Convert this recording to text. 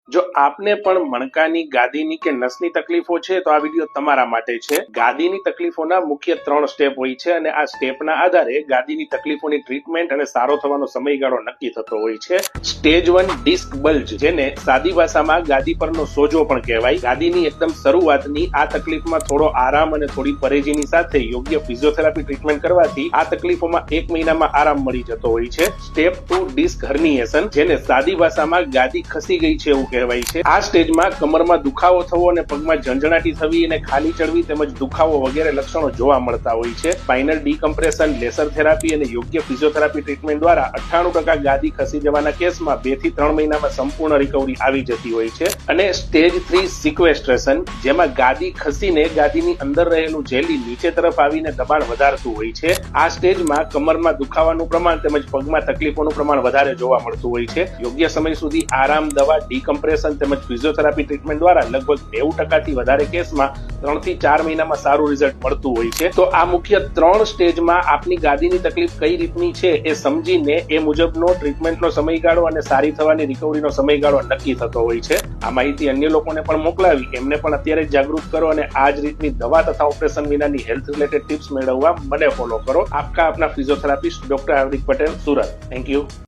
જો આપને પણ મણકાની ગાદીની કે નસની તકલીફો છે તો આ વિડીયો તમારા માટે છે। ગાદીની તકલીફોના મુખ્ય 3 સ્ટેપ હોય છે અને આ સ્ટેપના આધારે ગાદીની તકલીફોની ટ્રીટમેન્ટ અને સારો થવાનો સમયગાળો નક્કી થતો હોય છે। સ્ટેજ 1 ડિસ્ક બલ્જ, જેને સાદી ભાષામાં ગાદી પરનો સોજો પણ કહેવાય। ગાદીની એકદમ શરૂઆતની આ તકલીફમાં થોડો આરામ અને થોડી પરેજીની સાથે યોગ્ય ફિઝિયોથેરાપી ટ્રીટમેન્ટ કરવાથી આ તકલીફોમાં 1 મહિનામાં આરામ મળી જતો હોય છે। સ્ટેપ 2 ડિસ્ક હર્નિએશન, જેને સાદી ભાષામાં ગાદી ખસી ગઈ છે એવું કહેવાય છે। આ સ્ટેજમાં કમરમાં દુખાવો થવો અને પગમાં ઝંઝણાટી થવી અને ખાલી ચડવી તેમજ દુખાવો વગેરે લક્ષણો જોવા મળતા હોય છે। સ્પાઇનલ ડીકમ્પ્રેશન, લેસર થેરાપી અને યોગ્ય ફિઝિયોથેરાપી ટ્રીટમેન્ટ દ્વારા 98% ગાદી ખસી જવાના કેસમાં 2 થી 3 મહિનામાં સંપૂર્ણ રિકવરી આવી જતી હોય છે। અને સ્ટેજ 3 સિક્વેસ્ટ્રેશન, જેમાં ગાદી ખસીને ગાદીની અંદર રહેલું જેલી નીચે તરફ આવીને દબાણ વધારતું હોય છે। આ સ્ટેજમાં કમરમાં દુખાવાનું પ્રમાણ તેમજ પગમાં તકલીફોનું પ્રમાણ વધારે જોવા મળતું હોય છે। યોગ્ય સમય સુધી આરામ, દવા, ડીકમ્પ્રેશન તેમજ ફિઝિયોથેરાપી ટ્રીટમેન્ટ દ્વારા લગભગ 90% થી વધારે કેસમાં 3 થી 4 મહિનામાં સારું રિઝલ્ટ મળતું હોય છે। તો આ મુખ્ય 3 સ્ટેજમાં આપની ગાદીની તકલીફ કઈ રીતની છે એ સમજીને એ મુજબનો ટ્રીટમેન્ટનો સમયગાળો અને સારી થવાની રિકવરીનો સમયગાળો નક્કી થતો હોય છે। આ માહિતી અન્ય લોકોને પણ મોકલાવી એમને પણ અત્યારે જ જાગૃત કરો અને આ જ રીતની દવા તથા ઓપરેશન વિનાની હેલ્થ રિલેટેડ ટિપ્સ મેળવવા મને ફોલો કરો। આપના physiotherapist doctor Hardik Patel, Surat. Thank you.